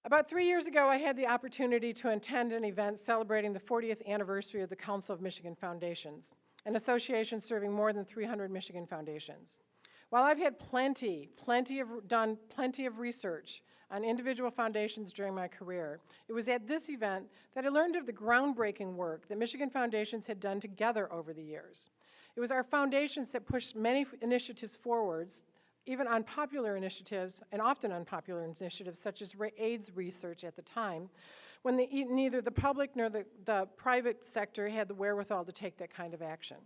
About 3 years ago, I had the opportunity to attend an event celebrating the 40th anniversary of the Council of Michigan Foundations, an association serving more than 300 Michigan foundations. While I've had done plenty of research on individual foundations during my career, it was at this event that I learned of the groundbreaking work that Michigan foundations had done together over the years. It was our foundations that pushed many initiatives forwards, even unpopular initiatives, and often unpopular initiatives, such as AIDS research at the time, when neither the public nor the private sector had the wherewithal to take that kind of action.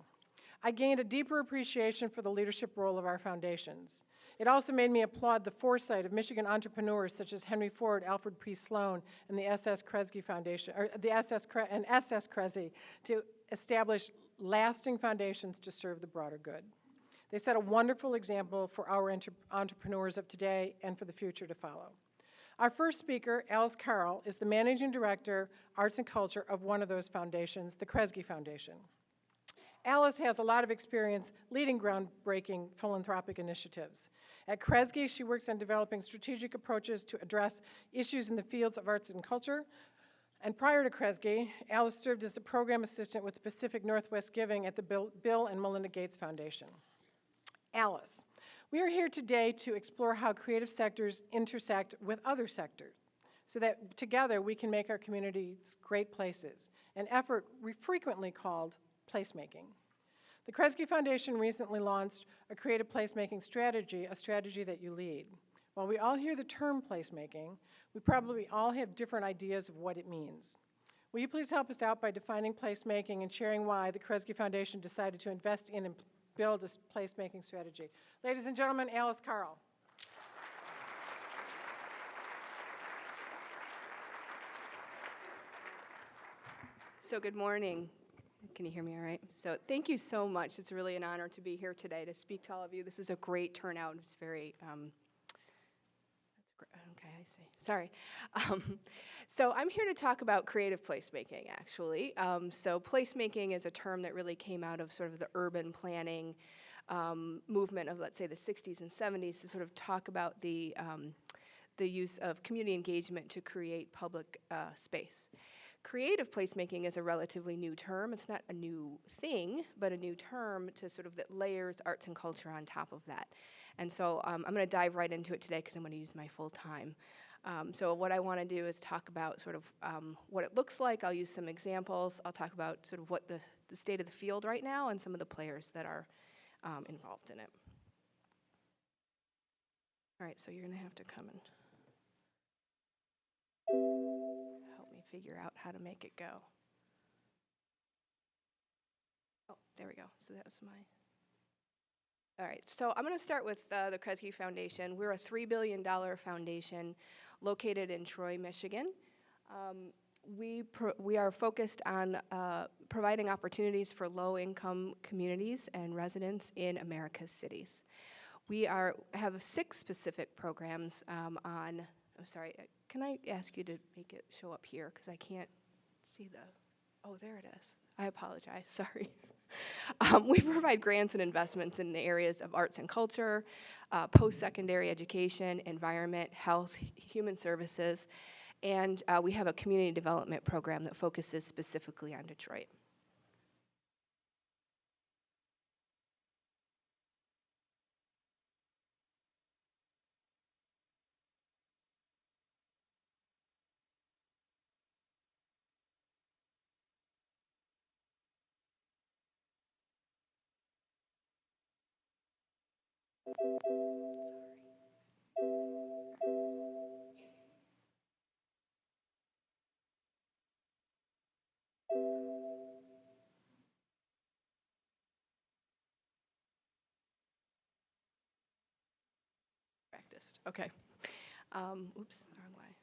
I gained a deeper appreciation for the leadership role of our foundations. It also made me applaud the foresight of Michigan entrepreneurs such as Henry Ford, Alfred P. Sloan, and the SS Kresge Foundation, or the SS Kresge, to establish lasting foundations to serve the broader good. They set a wonderful example for our entrepreneurs of today and for the future to follow. Our first speaker, Carle, is the Managing Director, Arts and Culture of one of those foundations, the Kresge Foundation. Alice has a lot of experience leading groundbreaking philanthropic initiatives. At Kresge, she works on developing strategic approaches to address issues in the fields of arts and culture. And prior to Kresge, Alice served as a program assistant with the Pacific Northwest Giving at the Bill and Melinda Gates Foundation. Alice, we are here today to explore how creative sectors intersect with other sectors so that together we can make our communities great places, an effort we frequently called placemaking. The Kresge Foundation recently launched a creative placemaking strategy, a strategy that you lead. While we all hear the term placemaking, we probably all have different ideas of what it means. Will you please help us out by defining placemaking and sharing why the Kresge Foundation decided to invest in and build a placemaking strategy? Ladies and gentlemen, Carle. So good morning. Can you hear me all right? So thank you so much. It's really an honor to be here today to speak to all of you. This is a great turnout. It's very, okay, I see. Sorry. So I'm here to talk about creative placemaking, actually. So placemaking is a term that really came out of sort of the urban planning movement of, let's say, the 60s and 70s to sort of talk about the use of community engagement to create public space. Creative placemaking is a relatively new term. It's not a new thing, but a new term to sort of that layers arts and culture on top of that. And so I'm going to dive right into it today because I'm going to use my full time. So what I want to do is talk about sort of what it looks like. I'll use some examples. I'll talk about sort of what the state of the field right now and some of the players that are involved in it. All right, so you're going to have to come and help me figure out how to make it go. Oh, there we go. So that was my... All right, so I'm going to start with the Kresge Foundation. We're a $3 billion foundation located in Troy, Michigan. We are focused on providing opportunities for low-income communities and residents in America's cities. We have 6 specific programs I'm sorry, can I ask you to make it show up here because I can't see oh, there it is. I apologize, sorry. We provide grants and investments in the areas of arts and culture, post-secondary education, environment, health, human services, and we have a community development program that focuses specifically on Detroit. Practiced. Okay. Oops, wrong way.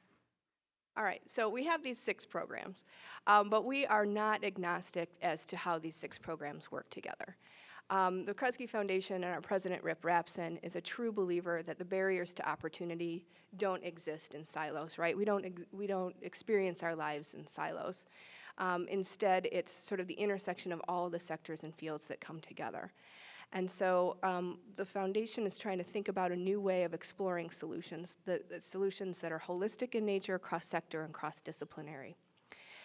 All right, so we have these 6 programs, but we are not agnostic as to how these 6 programs work together. The Kresge Foundation and our president, Rip Rapson, is a true believer that the barriers to opportunity don't exist in silos, right? We don't experience our lives in silos. Instead, it's sort of the intersection of all the sectors and fields that come together. And so the foundation is trying to think about a new way of exploring solutions, the solutions that are holistic in nature, cross-sector, and cross-disciplinary.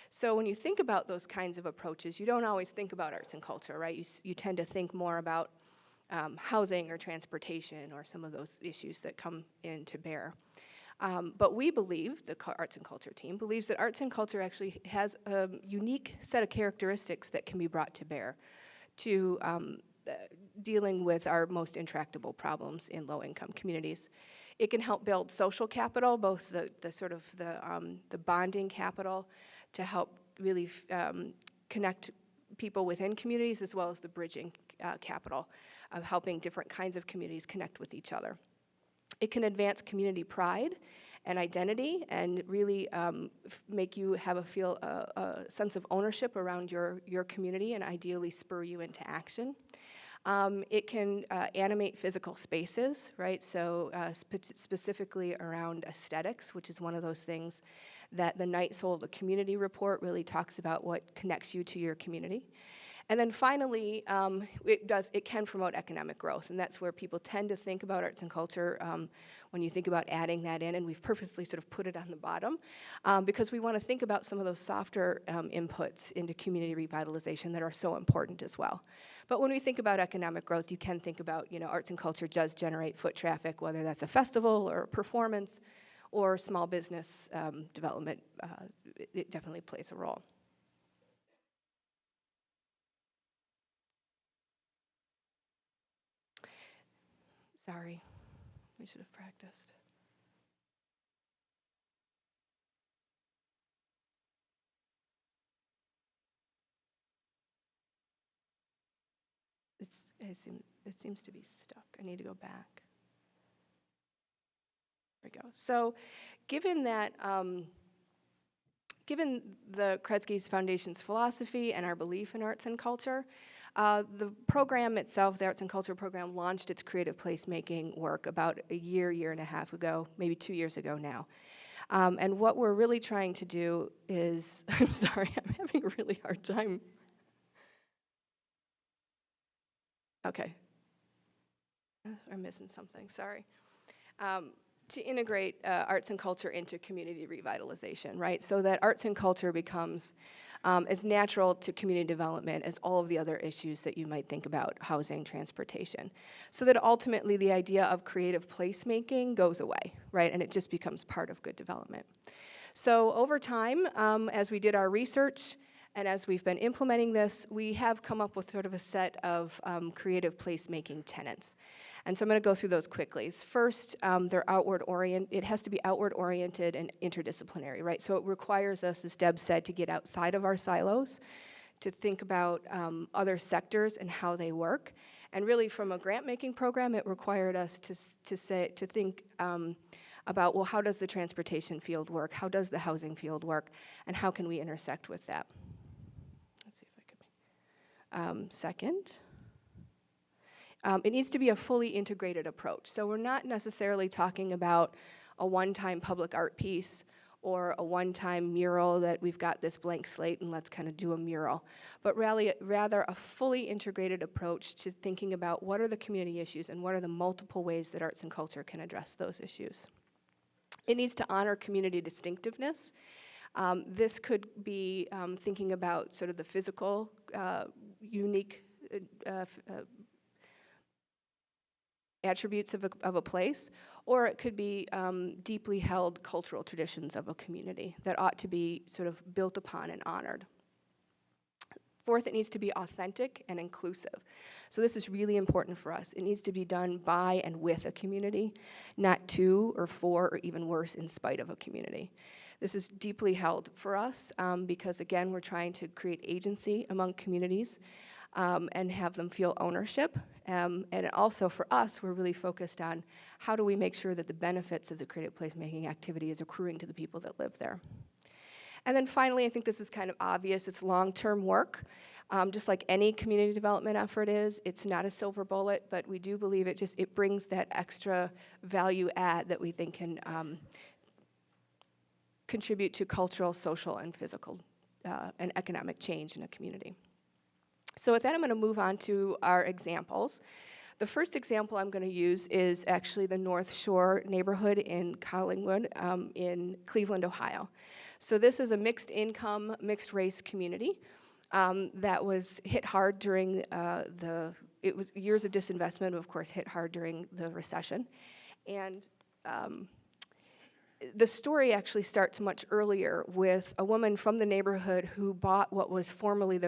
So when you think about those kinds of approaches, you don't always think about arts and culture, right? You tend to think more about housing or transportation or some of those issues that come in to bear. But we believe, the arts and culture team believes that arts and culture actually has a unique set of characteristics that can be brought to bear to dealing with our most intractable problems in low-income communities. It can help build social capital, both the bonding capital to help really connect people within communities, as well as the bridging capital of helping different kinds of communities connect with each other. It can advance community pride and identity and really make you have a sense of ownership around your community and ideally spur you into action. It can animate physical spaces, right? So specifically around aesthetics, which is one of those things that the Night Soul of the Community report really talks about, what connects you to your community. And then finally, it can promote economic growth, and that's where people tend to think about arts and culture when you think about adding that in, and we've purposely sort of put it on the bottom because we want to think about some of those softer inputs into community revitalization that are so important as well. But when we think about economic growth, you can think about, arts and culture does generate foot traffic, whether that's a festival or a performance or small business development. It definitely plays a role. Sorry, we should have practiced. It seems to be stuck. I need to go back. There we go. So given that, given the Kresge Foundation's philosophy and our belief in arts and culture, the program itself, the Arts and Culture program, launched its creative placemaking work about a year and a half ago, maybe 2 years ago now. And what we're really trying to do is, I'm sorry, I'm having a really hard time. Okay. I'm missing something, sorry. To integrate arts and culture into community revitalization, right? So that arts and culture becomes as natural to community development as all of the other issues that you might think about, housing, transportation. So that ultimately the idea of creative placemaking goes away, right? And it just becomes part of good development. So over time, as we did our research, and as we've been implementing this, we have come up with sort of a set of creative placemaking tenets. And so I'm going to go through those quickly. First, they're it has to be outward-oriented and interdisciplinary, right? So it requires us, as Deb said, to get outside of our silos, to think about other sectors and how they work. And really, from a grant-making program, it required us to think about, well, how does the transportation field work? How does the housing field work? And how can we intersect with that? Let's see if I can. Second. It needs to be a fully integrated approach. So we're not necessarily talking about a one-time public art piece or a one-time mural that we've got this blank slate and let's kind of do a mural, but rather a fully integrated approach to thinking about what are the community issues and what are the multiple ways that arts and culture can address those issues. It needs to honor community distinctiveness. This could be thinking about sort of the physical, unique attributes of a place, or it could be deeply held cultural traditions of a community that ought to be sort of built upon and honored. Fourth, it needs to be authentic and inclusive. So this is really important for us. It needs to be done by and with a community, not to or for or even worse, in spite of a community. This is deeply held for us because, again, we're trying to create agency among communities and have them feel ownership. And also for us, we're really focused on how do we make sure that the benefits of the creative placemaking activity is accruing to the people that live there. And then finally, I think this is kind of obvious, it's long-term work. Just like any community development effort is, it's not a silver bullet, but we do believe it brings that extra value add that we think can contribute to cultural, social, and physical and economic change in a community. So with that, I'm going to move on to our examples. The first example I'm going to use is actually the North Shore neighborhood in Collingwood in Cleveland, Ohio. So this is a mixed income, mixed race community that was hit hard during it was years of disinvestment, of course, hit hard during the recession. And the story actually starts much earlier with a woman from the neighborhood who bought what was formerly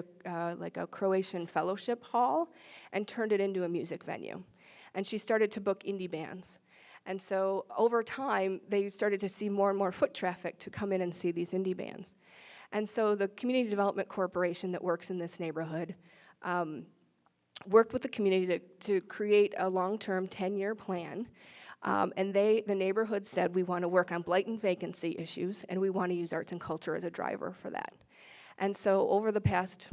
like a Croatian fellowship hall and turned it into a music venue. And she started to book indie bands. And so over time, they started to see more and more foot traffic to come in and see these indie bands. And so the Community Development Corporation that works in this neighborhood worked with the community to create a long-term 10-year plan. And the neighborhood said, we want to work on blight and vacancy issues, and we want to use arts and culture as a driver for that. And so over the past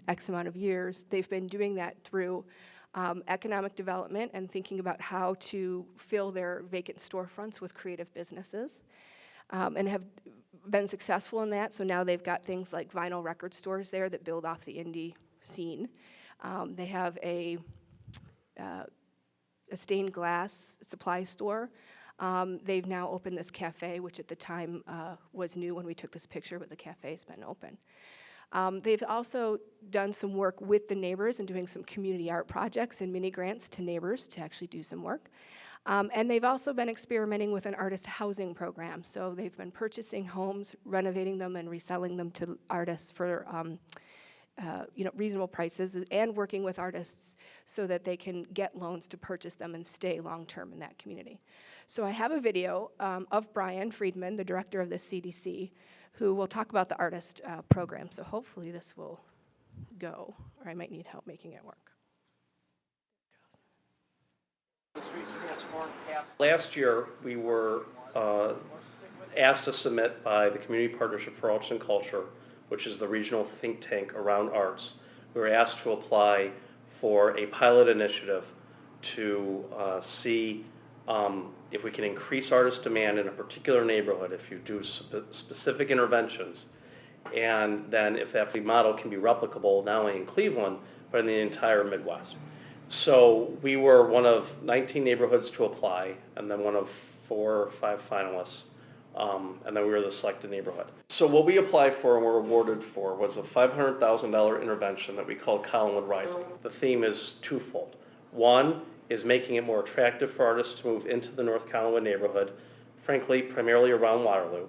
X amount of years, they've been doing that through economic development and thinking about how to fill their vacant storefronts with creative businesses, and have been successful in that. So now they've got things like vinyl record stores there that build off the indie scene. They have a stained glass supply store. They've now opened this cafe, which at the time was new when we took this picture, but the cafe's been open. They've also done some work with the neighbors and doing some community art projects and mini grants to neighbors to actually do some work. And they've also been experimenting with an artist housing program. So they've been purchasing homes, renovating them, and reselling them to artists for reasonable prices, and working with artists so that they can get loans to purchase them and stay long-term in that community. So I have a video of Brian Friedman, the director of the CDC, who will talk about the artist program. So hopefully this will go, or I might need help making it work. Last year, we were asked to submit by the Community Partnership for Arts and Culture, which is the regional think tank around arts. We were asked to apply for a pilot initiative to see if we can increase artist demand in a particular neighborhood if you do specific interventions, and then if that model can be replicable not only in Cleveland, but in the entire Midwest. So we were one of 19 neighborhoods to apply, and then one of 4 or 5 finalists. And then we were the selected neighborhood. So what we applied for and were awarded for was a $500,000 intervention that we called Collingwood Rising. The theme is twofold. One is making it more attractive for artists to move into the North Collingwood neighborhood, frankly, primarily around Waterloo.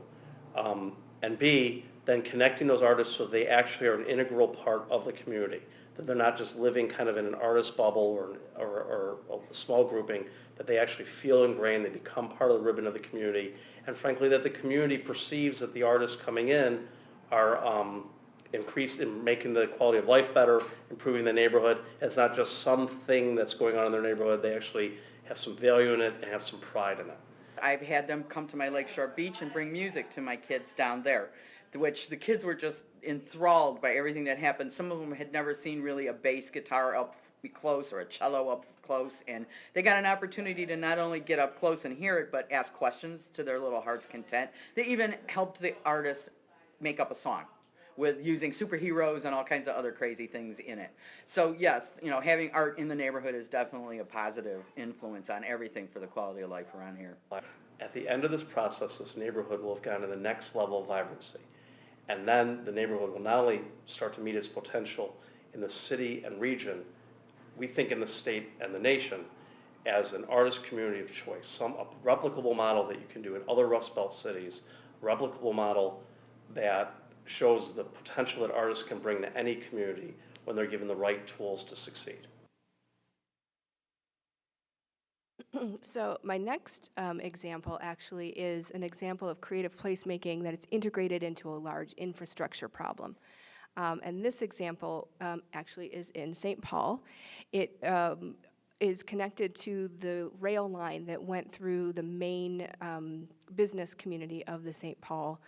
And B, then connecting those artists so they actually are an integral part of the community, that they're not just living kind of in an artist bubble or a small grouping, that they actually feel ingrained, they become part of the ribbon of the community, and frankly that the community perceives that the artists coming in are increased in making the quality of life better, improving the neighborhood. It's not just something that's going on in their neighborhood, they actually have some value in it and have some pride in it. I've had them come to my Lakeshore Beach and bring music to my kids down there, which the kids were just enthralled by everything that happened. Some of them had never seen really a bass guitar up close or a cello up close, and they got an opportunity to not only get up close and hear it, but ask questions to their little heart's content. They even helped the artists make up a song with using superheroes and all kinds of other crazy things in it. So yes, having art in the neighborhood is definitely a positive influence on everything for the quality of life around here. At the end of this process, this neighborhood will have gone to the next level of vibrancy. And then the neighborhood will not only start to meet its potential in the city and region, we think in the state and the nation, as an artist community of choice, a replicable model that you can do in other Rust Belt cities, a replicable model that shows the potential that artists can bring to any community when they're given the right tools to succeed. So my next example actually is an example of creative placemaking that it's integrated into a large infrastructure problem. And this example actually is in St. Paul. It is connected to the rail line that went through the main business community of the St. Paul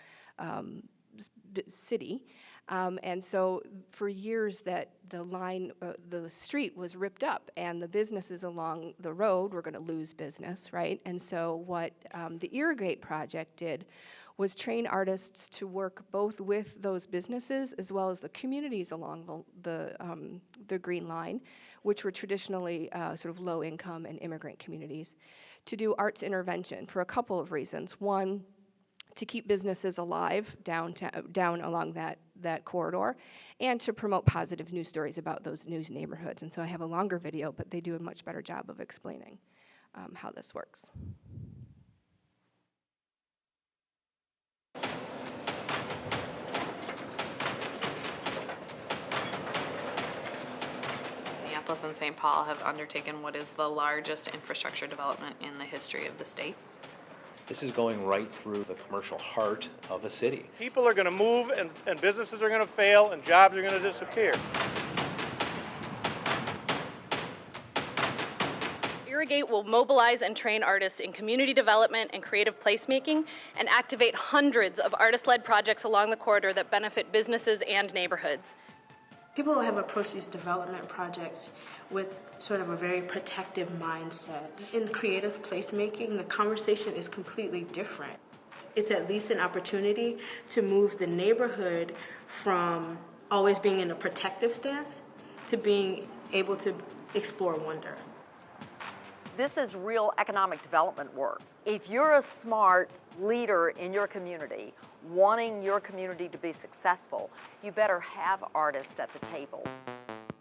city. And so for years that the street was ripped up and the businesses along the road were going to lose business, right? And so what the Irrigate project did was train artists to work both with those businesses as well as the communities along the Green Line, which were traditionally sort of low-income and immigrant communities, to do arts intervention for a couple of reasons. One, to keep businesses alive down along that corridor, and to promote positive news stories about those news neighborhoods. And so I have a longer video, but they do a much better job of explaining how this works. Minneapolis and St. Paul have undertaken what is the largest infrastructure development in the history of the state. This is going right through the commercial heart of a city. People are going to move and businesses are going to fail and jobs are going to disappear. Irrigate will mobilize and train artists in community development and creative placemaking and activate hundreds of artist-led projects along the corridor that benefit businesses and neighborhoods. People have approached these development projects with sort of a very protective mindset. In creative placemaking, the conversation is completely different. It's at least an opportunity to move the neighborhood from always being in a protective stance to being able to explore wonder. This is real economic development work. If you're a smart leader in your community, wanting your community to be successful, you better have artists at the table.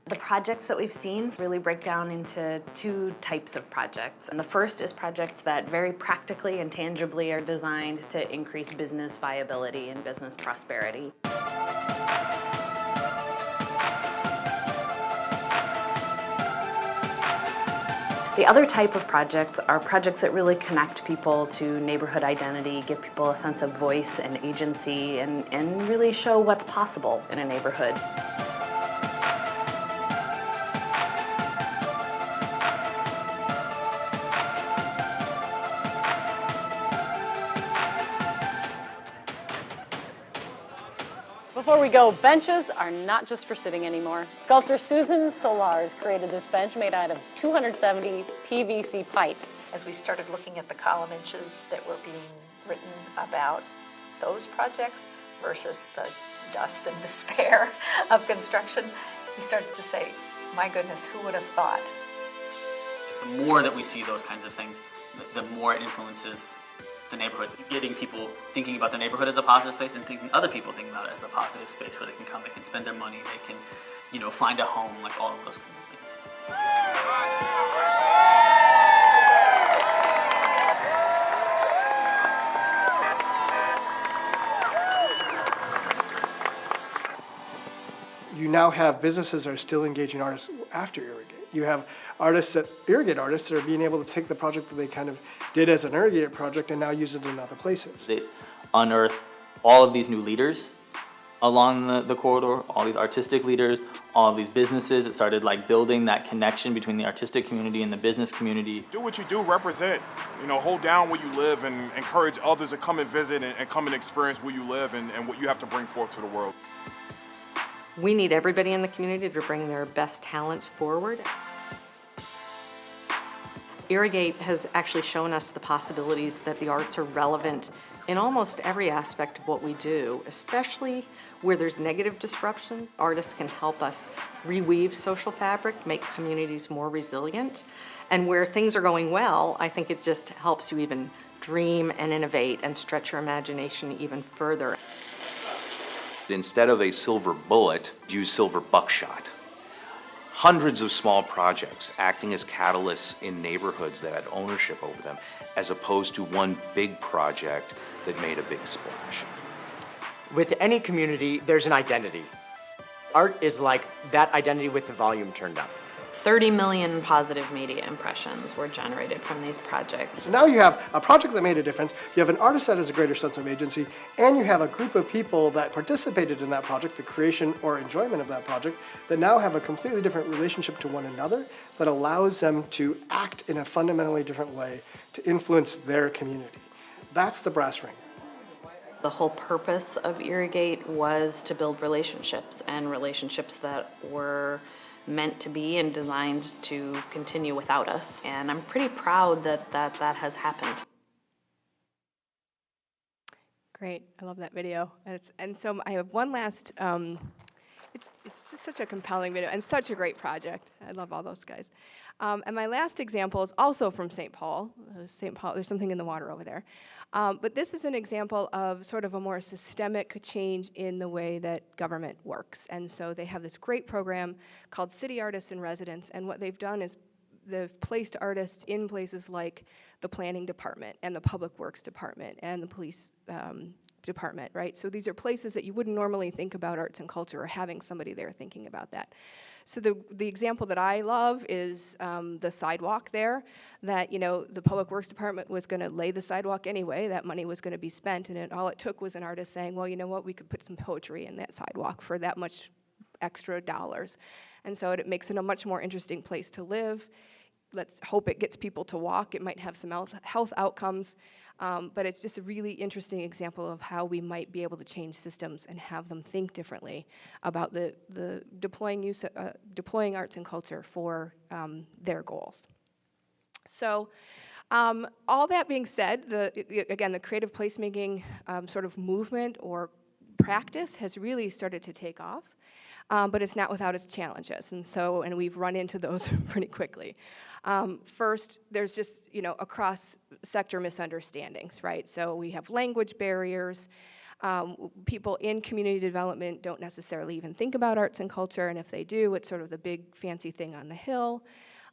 The projects that we've seen really break down into two types of projects. And the first is projects that very practically and tangibly are designed to increase business viability and business prosperity. The other type of projects are projects that really connect people to neighborhood identity, give people a sense of voice and agency, and really show what's possible in a neighborhood. Before we go, benches are not just for sitting anymore. Sculptor Susan Solars created this bench made out of 270 PVC pipes. As we started looking at the column inches that were being written about those projects versus the dust and despair of construction, we started to say, my goodness, who would have thought? The more that we see those kinds of things, the more it influences the neighborhood, getting people thinking about the neighborhood as a positive space and thinking other people thinking about it as a positive space where they can come, they can spend their money, they can, find a home, like all of those kinds of things. You now have businesses that are still engaging artists after Irrigate. You have artists that Irrigate artists that are being able to take the project that they kind of did as an Irrigate project and now use it in other places. They unearthed all of these new leaders along the corridor, all these artistic leaders, all of these businesses. It started like building that connection between the artistic community and the business community. Do what you do, represent, hold down where you live and encourage others to come and visit and come and experience where you live and what you have to bring forth to the world. We need everybody in the community to bring their best talents forward. Irrigate has actually shown us the possibilities that the arts are relevant in almost every aspect of what we do, especially where there's negative disruptions. Artists can help us reweave social fabric, make communities more resilient. And where things are going well, I think it just helps you even dream and innovate and stretch your imagination even further. Instead of a silver bullet, use silver buckshot. Hundreds of small projects acting as catalysts in neighborhoods that had ownership over them, as opposed to one big project that made a big splash. With any community, there's an identity. Art is like that identity with the volume turned up. 30 million positive media impressions were generated from these projects. So now you have a project that made a difference, you have an artist that has a greater sense of agency, and you have a group of people that participated in that project, the creation or enjoyment of that project, that now have a completely different relationship to one another that allows them to act in a fundamentally different way to influence their community. That's the brass ring. The whole purpose of Irrigate was to build relationships, and relationships that were meant to be and designed to continue without us. And I'm pretty proud that that has happened. Great, I love that video. And so I have one last, it's just such a compelling video and such a great project. I love all those guys. And my last example is also from St. Paul. There's something in the water over there. But this is an example of sort of a more systemic change in the way that government works. And so they have this great program called City Artists in Residence, and what they've done is they've placed artists in places like the planning department and the public works department and the police department, right? So these are places that you wouldn't normally think about arts and culture or having somebody there thinking about that. So the example that I love is the sidewalk there, that, you know, the public works department was going to lay the sidewalk anyway, that money was going to be spent, and all it took was an artist saying, well, you know what, we could put some poetry in that sidewalk for that much extra dollars. And so it makes it a much more interesting place to live. Let's hope it gets people to walk. It might have some health outcomes, but it's just a really interesting example of how we might be able to change systems and have them think differently about the deploying arts and culture for their goals. So all that being said, again, the creative placemaking sort of movement or practice has really started to take off. But it's not without its challenges, and we've run into those pretty quickly. First, there's just, you know, across sector misunderstandings, right? So we have language barriers. People in community development don't necessarily even think about arts and culture, and if they do, it's sort of the big fancy thing on the hill.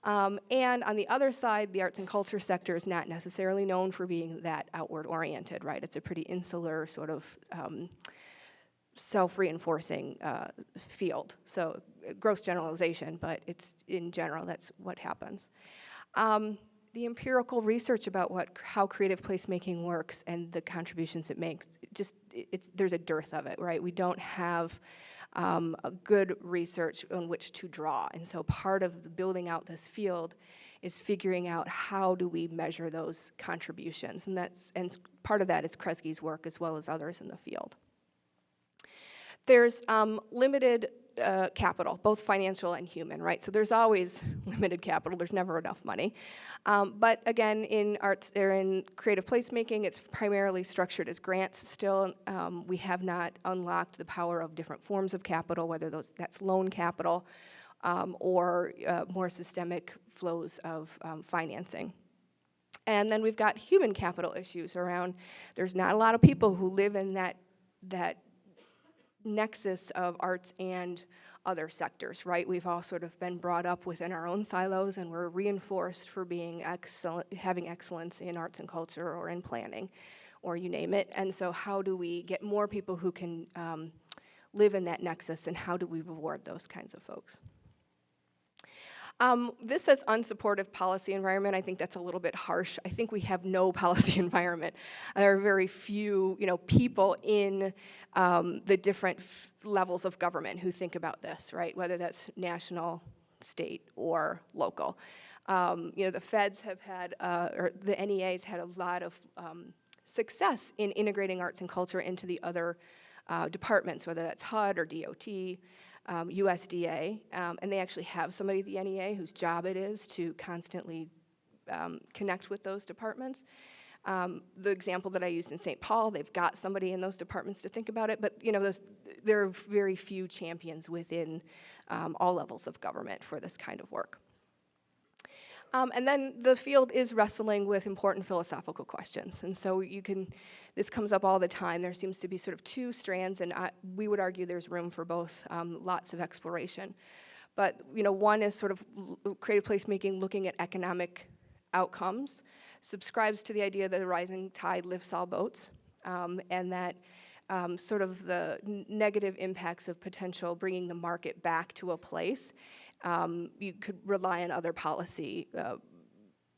And on the other side, the arts and culture sector is not necessarily known for being that outward oriented, right? It's a pretty insular sort of self-reinforcing field. So gross generalization, but it's in general, that's what happens. The empirical research about how creative placemaking works and the contributions it makes, there's a dearth of it, right? We don't have a good research on which to draw. And so part of building out this field is figuring out how do we measure those contributions. And part of that is Kresge's work as well as others in the field. There's limited capital, both financial and human, right? So there's always limited capital. There's never enough money. But again, in arts or in creative placemaking, it's primarily structured as grants still. We have not unlocked the power of different forms of capital, whether that's loan capital or more systemic flows of financing. And then we've got human capital issues around, there's not a lot of people who live in that nexus of arts and other sectors, right? We've all sort of been brought up within our own silos, and we're reinforced for being having excellence in arts and culture or in planning, or you name it. And so how do we get more people who can live in that nexus, and how do we reward those kinds of folks? This says unsupportive policy environment. I think that's a little bit harsh. I think we have no policy environment. There are very few, people in the different levels of government who think about this, right? Whether that's national, state, or local. The feds have had, or the NEA's had a lot of success in integrating arts and culture into the other departments, whether that's HUD or DOT. USDA, and they actually have somebody at the NEA whose job it is to constantly connect with those departments. The example that I used in St. Paul, they've got somebody in those departments to think about it, but there are very few champions within all levels of government for this kind of work. And then the field is wrestling with important philosophical questions. And so this comes up all the time. There seems to be sort of two strands, and we would argue there's room for both, lots of exploration. But, one is sort of creative placemaking looking at economic outcomes, subscribes to the idea that a rising tide lifts all boats, and that sort of the negative impacts of potential bringing the market back to a place. You could rely on other policy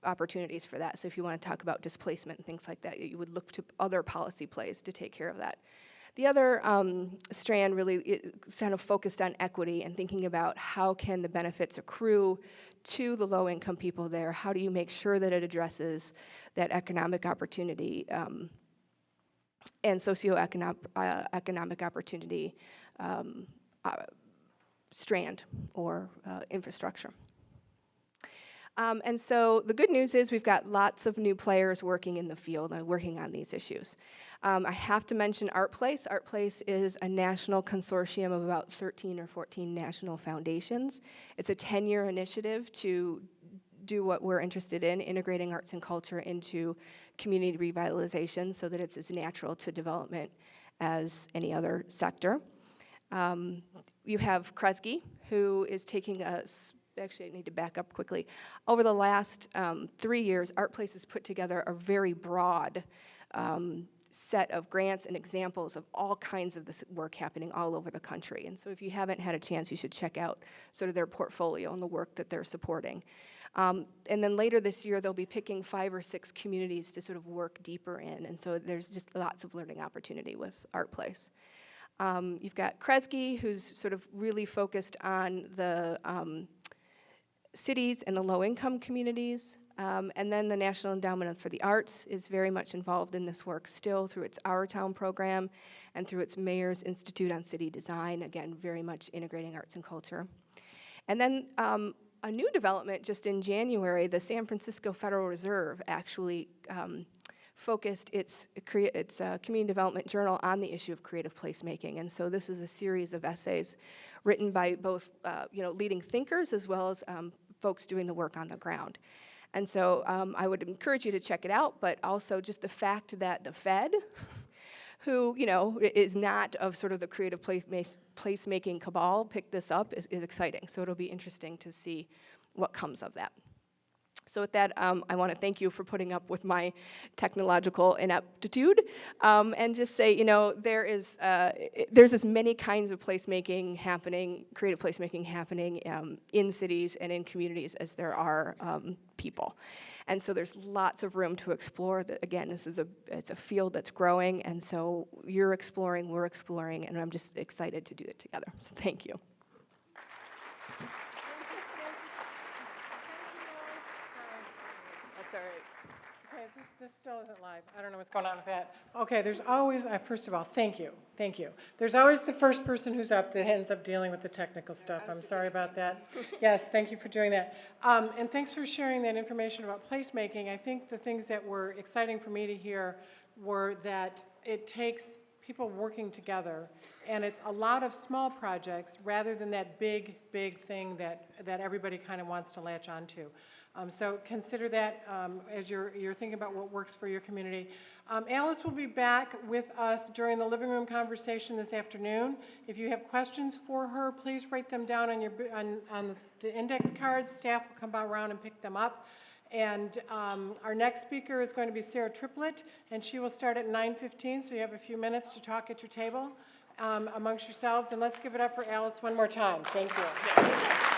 opportunities for that. So if you want to talk about displacement and things like that, you would look to other policy plays to take care of that. The other strand really is kind of focused on equity and thinking about how can the benefits accrue to the low-income people there. How do you make sure that it addresses that economic opportunity and socioeconomic opportunity strand or infrastructure. And so the good news is we've got lots of new players working in the field and working on these issues. I have to mention ArtPlace. ArtPlace is a national consortium of about 13 or 14 national foundations. It's a 10-year initiative to do what we're interested in, integrating arts and culture into community revitalization so that it's as natural to development as any other sector. You have Kresge, who is taking actually I need to back up quickly. Over the last 3 years, ArtPlace has put together a very broad set of grants and examples of all kinds of this work happening all over the country. And so if you haven't had a chance, you should check out sort of their portfolio and the work that they're supporting. And then later this year, they'll be picking 5 or 6 communities to sort of work deeper in. And so there's just lots of learning opportunity with ArtPlace. You've got Kresge, who's sort of really focused on the cities and the low-income communities. And then the National Endowment for the Arts is very much involved in this work still through its Our Town program and through its Mayor's Institute on City Design, again, very much integrating arts and culture. And then a new development just in January, the San Francisco Federal Reserve actually focused its community development journal on the issue of creative placemaking. And so this is a series of essays written by both leading thinkers as well as folks doing the work on the ground. And so I would encourage you to check it out, but also just the fact that the Fed, who is not of sort of the creative placemaking cabal, picked this up is exciting. So it'll be interesting to see what comes of that. So with that, I want to thank you for putting up with my technological ineptitude, and just say, there's as many kinds of placemaking happening, creative placemaking happening in cities and in communities as there are people. And so there's lots of room to explore. Again, it's a field that's growing, and so you're exploring, we're exploring, and I'm just excited to do it together. So thank you. That's all right. Okay, this still isn't live. I don't know what's going on with that. Okay, there's always, first of all, thank you. There's always the first person who's up that ends up dealing with the technical stuff. I'm sorry about that. Yes, thank you for doing that. And thanks for sharing that information about placemaking. I think the things that were exciting for me to hear were that it takes people working together, and it's a lot of small projects rather than that big thing that everybody kind of wants to latch onto. So consider that as you're thinking about what works for your community. Alice will be back with us during the living room conversation this afternoon. If you have questions for her, please write them down on the index cards. Staff will come around and pick them up. And our next speaker is going to be Sarah Triplett, and she will start at 9:15, so you have a few minutes to talk at your table amongst yourselves. And let's give it up for Alice one more time. Thank you.